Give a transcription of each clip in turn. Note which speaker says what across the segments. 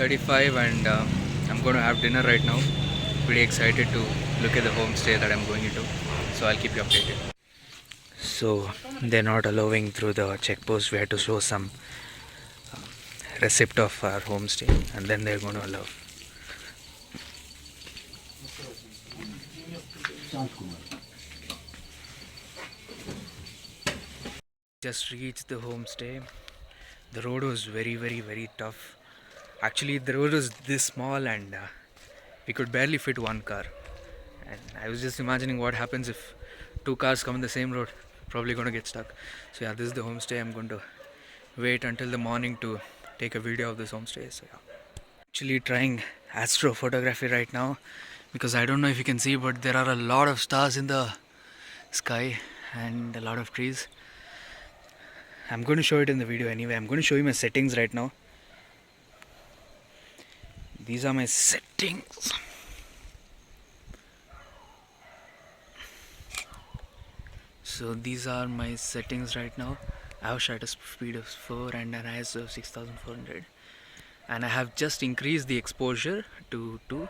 Speaker 1: 8:35 and I'm going to have dinner right now. Pretty excited to look at the homestay that I'm going into. So I'll keep you updated. So they're not allowing through the check post. We had to show some receipt of our homestay and then they're going to allow. Just reached the homestay. The road was very tough. Actually, the road was this small and we could barely fit one car. And I was just imagining what happens if two cars come on the same road. Probably gonna get stuck. So yeah, this is the homestay. I'm going to wait until the morning to take a video of this homestay. So yeah, actually trying astrophotography right now because I don't know if you can see, but there are a lot of stars in the sky and a lot of trees. I'm going to show it in the video anyway. I'm going to show you my settings right now. These are my settings. So these are my settings right now. I have shutter speed of 4 and an ISO of 6400, and I have just increased the exposure to 2,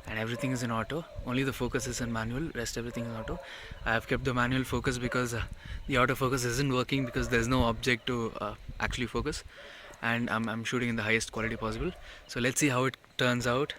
Speaker 1: and everything is in auto. Only the focus is in manual, rest everything is auto. I have kept the manual focus because the autofocus isn't working because there's no object to actually focus, and I'm shooting in the highest quality possible. So let's see how it turns out.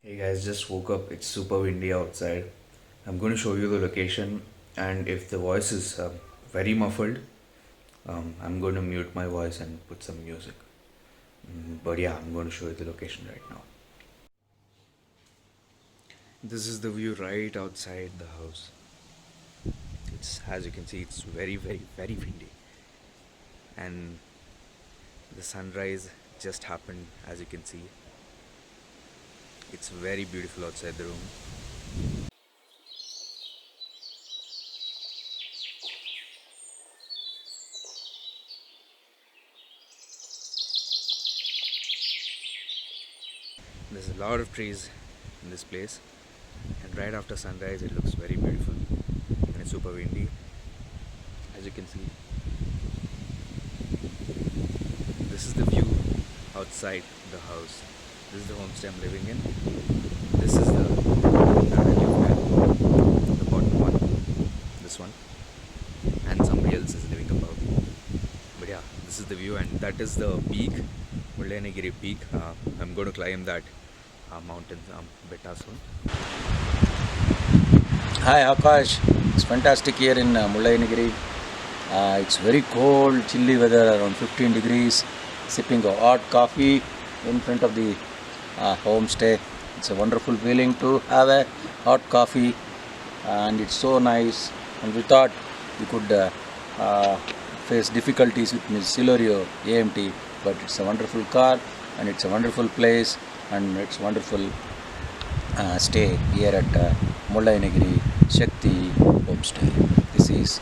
Speaker 1: Hey guys, just woke up. It's super windy outside. I'm going to show you the location, and if the voice is very muffled, I'm going to mute my voice and put some music. But yeah, I'm going to show you the location right now. This is the view right outside the house. It's, as you can see, it's very windy, and the sunrise just happened. As you can see, it's very beautiful outside the room. There's a lot of trees in this place, and right after sunrise it looks very beautiful, and it's super windy, as you can see. This is the view outside the house. This is the homestay I'm living in. This is the bottom one, this one, and somebody else is living above. But yeah, this is the view, and that is the peak, Mullayanagiri peak. I'm going to climb that mountain beta soon.
Speaker 2: Hi Akash, it's fantastic here in Mullayanagiri. It's very cold, chilly weather, around 15 degrees, sipping a hot coffee in front of the homestay. It's a wonderful feeling to have a hot coffee, and it's so nice. And we thought we could face difficulties with Miss Silorio AMT, but it's a wonderful car and it's a wonderful place, and it's wonderful stay here at Mullayanagiri Shakti Homestay. This is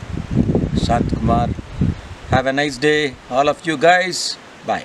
Speaker 2: Shant Kumar. Have a nice day, all of you guys. Bye.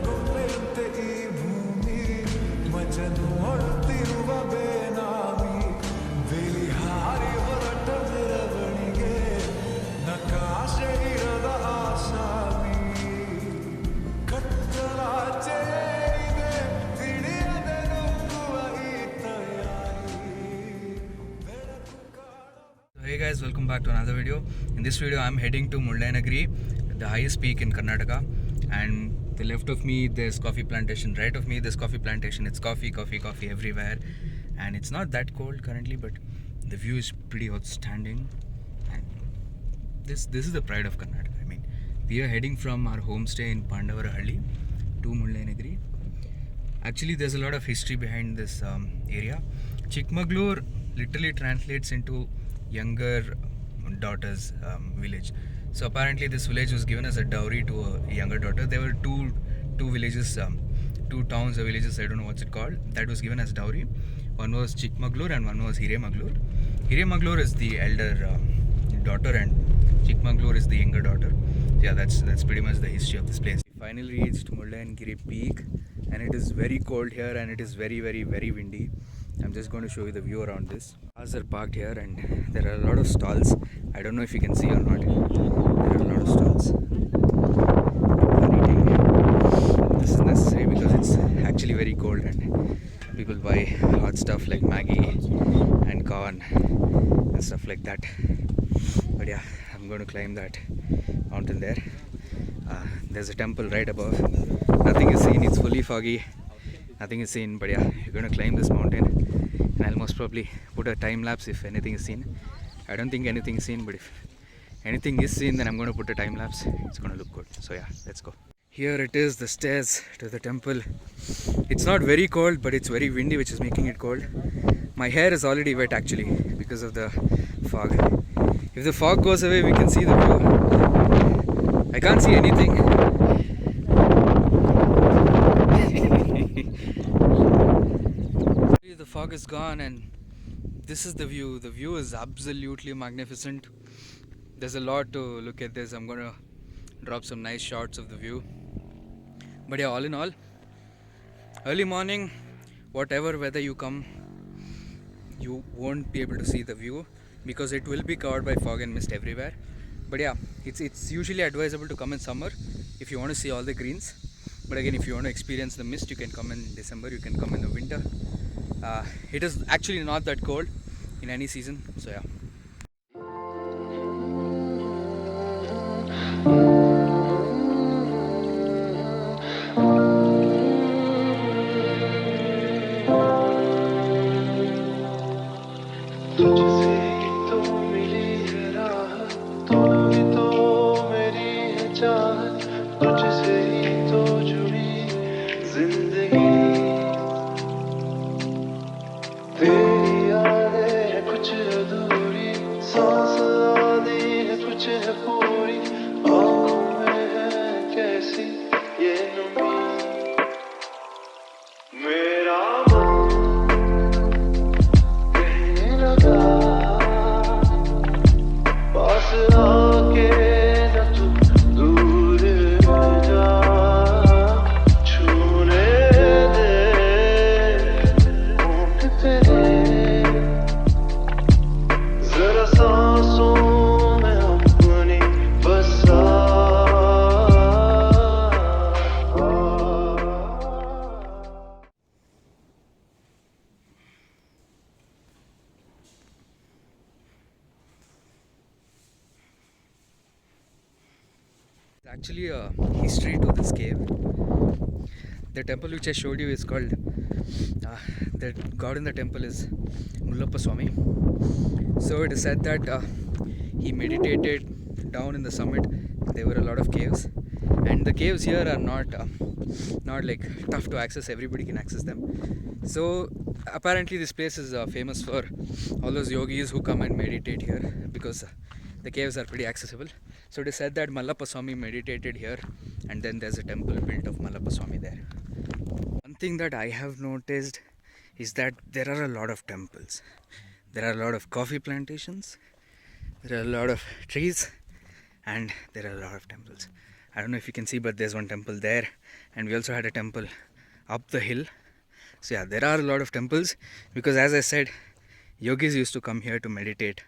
Speaker 3: ಗುಂಪೆಯಂತೆ ಈ ಭೂಮಿ ಮಜನು ಹೊರತಿರುವ ಬೇನಾಮಿ ಬೇಲಿ ಹಾರಿ ಹೊರಟ ಮೆರವಣಿಗೆ ನಕಾಶೆ ಇರದ ಆಸಾಮಿ ಕತ್ತಲಾಚೆ ಏನಿದೆ ತಿಳಿಯದೆ ನುಗ್ಗುವ ಈ ತಯಾರಿ ಬೆಳಕು ಕಾಣೋ
Speaker 1: So hey guys, welcome back to another video. In this video I'm heading to Mullayanagiri, the highest peak in Karnataka, and the left of me there's coffee plantation, right of me there's coffee plantation. It's coffee everywhere, and it's not that cold currently, but the view is pretty outstanding. And this is the pride of Karnataka. I mean, we are heading from our homestay in Pandavarahalli to Mullayanagiri. Actually, there's a lot of history behind this area. Chikmagalur literally translates into younger daughter's village. So apparently this village was given as a dowry to a younger daughter. There were two villages, two towns or villages, I don't know what's it called, that was given as dowry. One was Chikmagalur and one was Hiremagalur. Hiremagalur is the elder daughter and Chikmagalur is the younger daughter. Yeah, that's pretty much the history of this place. We finally reached Mullayanagiri peak, and it is very cold here and it is very very windy. I'm just going to show you the view around this. Cars are parked here and there are a lot of stalls. I don't know if you can see or not. There are a lot of stalls. People are eating. This is necessary because it's actually very cold and people buy hot stuff like Maggi and corn and stuff like that. But yeah, I'm going to climb that mountain there. There's a temple right above. Nothing is seen, it's fully foggy. Nothing is seen, but yeah, you're going to climb this mountain and I'll most probably put a time lapse if anything is seen. I don't think anything is seen, but if anything is seen, then I'm going to put a time lapse. It's going to look good. So yeah, let's go. Here it is, the stairs to the temple. It's not very cold, but it's very windy, which is making it cold. My hair is already wet actually because of the fog. If the fog goes away, we can see the view. I can't see anything. The fog is gone and this is the view. The view is absolutely magnificent. There's a lot to look at this. I'm gonna drop some nice shots of the view. But yeah, all in all, early morning, whatever weather you come, you won't be able to see the view because it will be covered by fog and mist everywhere. But yeah, it's usually advisable to come in summer if you want to see all the greens. But again, if you want to experience the mist, you can come in December, you can come in the winter. It is actually not that cold in any season, so yeah.
Speaker 3: तुझसे ही तो मिली है राहत, तू ही तो मेरी है चाहत, तुझसे ही तो जुड़ी जिंदगी। तेरी यादें हैं कुछ अधूरी, सांस आधी है कुछ है पूरी, आँखों में है कैसी ये नमी। मेरा पास आके न तू दूर जा, छूने दे होंठ तेरे, जरा सांसों में अपनी बसा।
Speaker 1: Actually a history to this cave. The temple which I showed you is called the god in the temple is Mullappa Swami. So it is said that he meditated down in the summit. There were a lot of caves, and the caves here are not like tough to access. Everybody can access them. So apparently this place is famous for all those yogis who come and meditate here because the caves are pretty accessible. So it is said that Mallappa Swami meditated here, and then there's a temple built of Mallappa Swami there. One thing that I have noticed is that there are a lot of temples. There are a lot of coffee plantations, there are a lot of trees, and there are a lot of temples. I don't know if you can see, but there's one temple there, and we also had a temple up the hill. So yeah, there are a lot of temples because, as I said, yogis used to come here to meditate,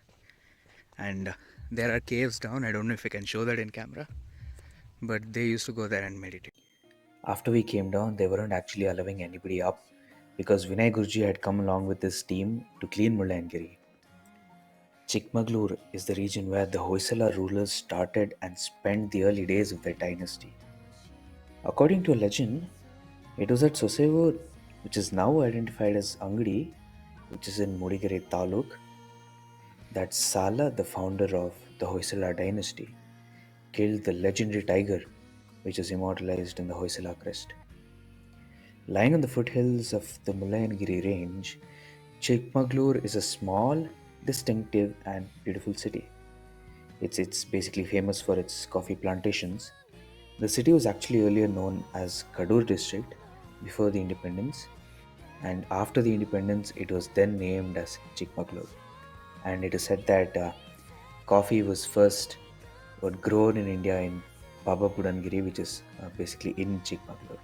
Speaker 1: and there are caves down. I don't know if I can show that in camera, but they used to go there and meditate.
Speaker 4: After we came down, they weren't actually allowing anybody up because Vinay Guruji had come along with his team to clean Mullayanagiri. Chikmagalur is the region where the Hoysala rulers started and spent the early days of their dynasty. According to a legend, it was at Sosevur, which is now identified as Angadi, which is in Mudigere Taluk, that Sala, the founder of the Hoysala dynasty, killed the legendary tiger, which is immortalized in the Hoysala crest. Lying on the foothills of the Mullayanagiri range, Chikmagalur is a small, distinctive, and beautiful city. It's basically famous for its coffee plantations. The city was actually earlier known as Kadur district before the independence, and after the independence, it was then named as Chikmagalur. And it is said that coffee was first grown in India in Baba Budangiri, which is basically in Chikmagalur.